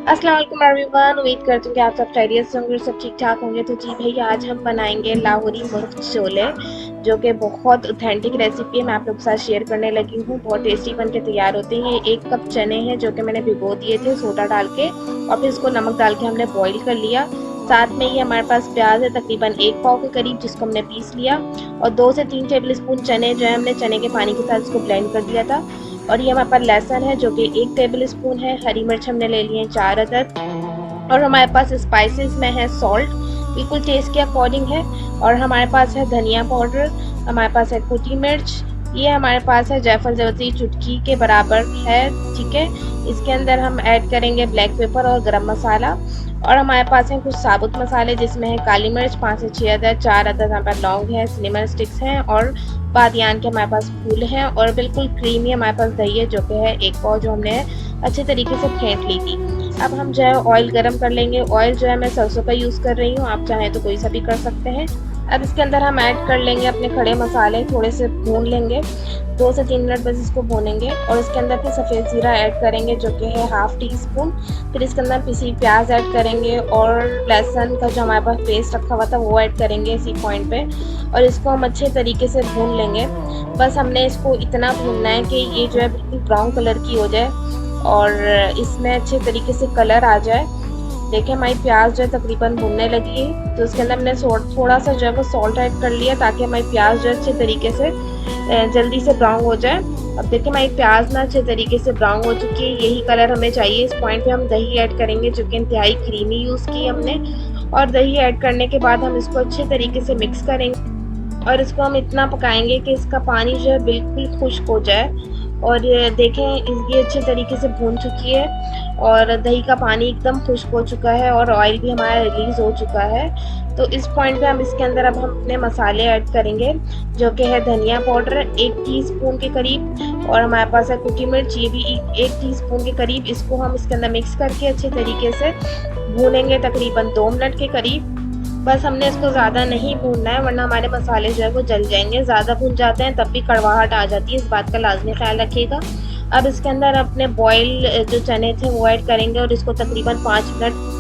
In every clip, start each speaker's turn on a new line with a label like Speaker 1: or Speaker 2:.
Speaker 1: अस्सलाम वालेकुम एवरीवन। उम्मीद करती हूँ कि आप सब खैरियत से होंगे और सब ठीक ठाक होंगे। तो जी भैया, आज हम बनाएंगे लाहौरी मुर्ग छोले, जो कि बहुत ऑथेंटिक रेसिपी है। मैं आप लोग के साथ शेयर करने लगी हूँ। बहुत टेस्टी बन के तैयार होते हैं। ये 1 कप चने हैं जो कि मैंने भिगो दिए थे सोडा डाल के, और फिर इसको नमक डाल के हमने बॉईल कर लिया। साथ में ये हमारे पास प्याज है तकरीबन 1 पाव के करीब, जिसको हमने पीस लिया, और 2 से 3 टेबल स्पून चने जो है हमने चने के पानी के साथ इसको ब्लेंड कर दिया था। और ये हमारे पास लहसुन है जो कि 1 टेबल स्पून है। हरी मिर्च हमने ले लिए हैं 4 अदद। और हमारे पास स्पाइसेस में है सॉल्ट, बिल्कुल टेस्ट के अकॉर्डिंग है। और हमारे पास है धनिया पाउडर, हमारे पास है कुटी मिर्च, ये हमारे पास है जायफल जावित्री चुटकी के बराबर है। ठीक है, इसके अंदर हम ऐड करेंगे ब्लैक पेपर और गरम मसाला। और हमारे पास हैं कुछ साबुत मसाले, जिसमें है काली मिर्च 5 से 6 अदद, 4 अदद हमारे पास लौंग है, सिनेमन स्टिक्स हैं, और बादियान के हमारे पास फूल हैं। और बिल्कुल क्रीमी हमारे पास दही है जो कि है 1 पाव, जो हमने अच्छे तरीके से फेंट ली थी। अब हम जो है ऑयल गरम कर लेंगे। ऑयल जो है मैं सरसों का यूज़ कर रही हूँ, आप चाहें तो कोई सा भी कर सकते हैं। अब इसके अंदर हम ऐड कर लेंगे अपने खड़े मसाले, थोड़े से भून लेंगे, 2 से 3 मिनट बस इसको भूनेंगे। और इसके अंदर फिर सफ़ेद ज़ीरा ऐड करेंगे जो कि है ½ टी स्पून। फिर इसके अंदर पिसी प्याज ऐड करेंगे, और लहसुन का जो हमारे पास पेस्ट रखा हुआ था वो ऐड करेंगे इसी पॉइंट पे। और इसको हम अच्छे तरीके से भून लेंगे। बस हमने इसको इतना भूनना है कि ये जो है बिल्कुल ब्राउन कलर की हो जाए और इसमें अच्छे तरीके से कलर आ जाए। देखिए हमारी प्याज जो है तकरीबन भुनने लगी है, तो इसके अंदर हमने थोड़ा सा जो है वो सॉल्ट ऐड कर लिया, ताकि हमारी प्याज जो है अच्छे तरीके से जल्दी से ब्राउन हो जाए। अब देखिए हमारी प्याज ना अच्छे तरीके से ब्राउन हो चुकी है, यही कलर हमें चाहिए। इस पॉइंट पे हम दही ऐड करेंगे जो कि इंतहाई क्रीमी यूज़ की हमने। और दही ऐड करने के बाद हम इसको अच्छे तरीके से मिक्स करेंगे, और इसको हम इतना पकाएंगे कि इसका पानी जो है बिल्कुल खुश्क हो जाए। और ये देखें, ये अच्छे तरीके से भून चुकी है, और दही का पानी एकदम खुश्क हो चुका है, और ऑयल भी हमारा रिलीज़ हो चुका है। तो इस पॉइंट पे हम इसके अंदर अब हम अपने मसाले ऐड करेंगे, जो कि है धनिया पाउडर 1 टीस्पून के करीब, और हमारे पास है कुटी मिर्च, ये भी 1 टीस्पून के करीब। इसको हम इसके अंदर मिक्स करके अच्छे तरीके से भूनेंगे तकरीबन 2 मिनट के करीब। बस हमने इसको ज़्यादा नहीं भूनना है, वरना हमारे मसाले जो है वो जल जाएंगे। ज़्यादा भून जाते हैं तब भी कड़वाहट आ जाती है, इस बात का लाजमी ख्याल रखिएगा। अब इसके अंदर अपने बॉयल जो चने थे वो ऐड करेंगे, और इसको तकरीबन 5 मिनट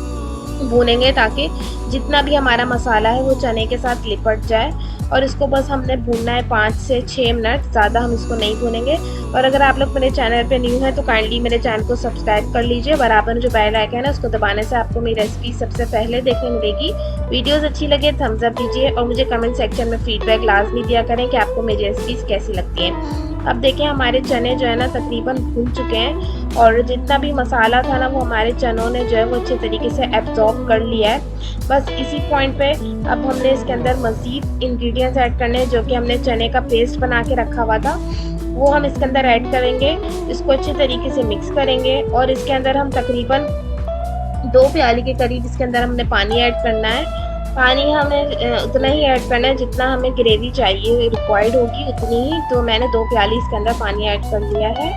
Speaker 1: भूनेंगे, ताकि जितना भी हमारा मसाला है वो चने के साथ लिपट जाए। और इसको बस हमने भूनना है 5 से 6 मिनट, ज़्यादा हम इसको नहीं भूनेंगे। और अगर आप लोग मेरे चैनल पे न्यू हैं तो काइंडली मेरे चैनल को सब्सक्राइब कर लीजिए। बराबर जो बेल आइकन है उसको दबाने से आपको मेरी रेसिपी सबसे पहले देखने मिलेगी। वीडियोस अच्छी लगे थम्स अप दीजिए, और मुझे कमेंट सेक्शन में फीडबैक लाजमी दिया करें कि आपको मेरी रेसिपीज़ कैसी लगती हैं। अब देखें हमारे चने जो है ना तकरीबन भून चुके हैं, और जितना भी मसाला था ना वो हमारे चनों ने जो है वो अच्छे तरीके से एब्जॉर्ब कर लिया है। बस इसी पॉइंट पे अब हमने इसके अंदर मज़ीद इंग्रेडिएंट्स ऐड करने हैं, जो कि हमने चने का पेस्ट बना के रखा हुआ था वो हम इसके अंदर ऐड करेंगे। इसको अच्छे तरीके से मिक्स करेंगे, और इसके अंदर हम तकरीबन 2 प्याली के करीब इसके अंदर हमने पानी ऐड करना है। पानी हमें उतना ही ऐड करना है जितना हमें ग्रेवी चाहिए, रिक्वायर्ड होगी उतनी ही। तो मैंने 2 प्याली इसके अंदर पानी ऐड कर लिया है।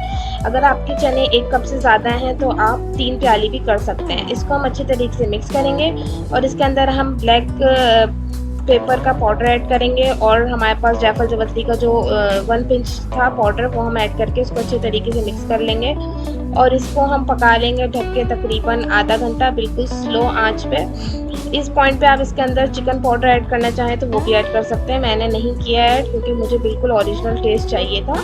Speaker 1: अगर आपके चने 1 कप से ज़्यादा हैं तो आप 3 प्याली भी कर सकते हैं। इसको हम अच्छे तरीके से मिक्स करेंगे, और इसके अंदर हम ब्लैक पेपर का पाउडर ऐड करेंगे, और हमारे पास जायफल जावित्री का जो 1 पिंच था पाउडर वो हम ऐड करके इसको अच्छे तरीके से मिक्स कर लेंगे। और इसको हम पका लेंगे ढक के तकरीबन आधा घंटा, बिल्कुल स्लो आंच पे। इस पॉइंट पे आप इसके अंदर चिकन पाउडर ऐड करना चाहें तो वो भी ऐड कर सकते हैं। मैंने नहीं किया ऐड क्योंकि मुझे बिल्कुल ओरिजिनल टेस्ट चाहिए था,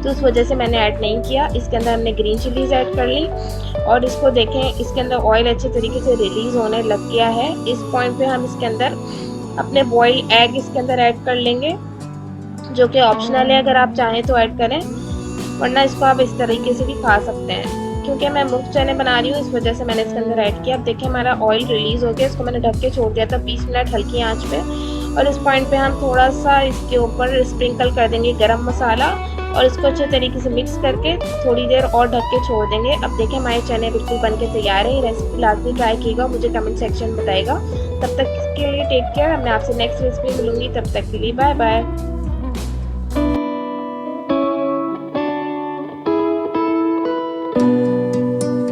Speaker 1: तो उस वजह से मैंने ऐड नहीं किया। इसके अंदर हमने ग्रीन चिलीज़ ऐड कर ली, और इसको देखें इसके अंदर ऑयल अच्छे तरीके से रिलीज़ होने लग गया है। इस पॉइंट पे हम इसके अंदर अपने बॉइल्ड एग इसके अंदर ऐड कर लेंगे, जो कि ऑप्शनल है, अगर आप चाहें तो ऐड करें, वरना इसको आप इस तरीके से भी खा सकते हैं। क्योंकि मैं मुफ्त चने बना रही हूँ इस वजह से मैंने इसके अंदर ऐड किया। अब देखिए हमारा ऑयल रिलीज़ हो गया, इसको मैंने ढक के छोड़ दिया था 20 मिनट हल्की आंच पे। और इस पॉइंट पे हम थोड़ा सा इसके ऊपर स्प्रिंकल कर देंगे गरम मसाला, और इसको अच्छे तरीके से मिक्स करके थोड़ी देर और ढक के छोड़ देंगे। अब देखिए हमारे चने बिल्कुल बन के तैयार है। ये रेसिपी लाजमी ट्राई कीजिएगा, मुझे कमेंट सेक्शन में बताइएगा। तब तक के लिए टेक केयर। मैं आपसे नेक्स्ट रेसिपी मिलूंगी, तब तक के लिए बाय बाय।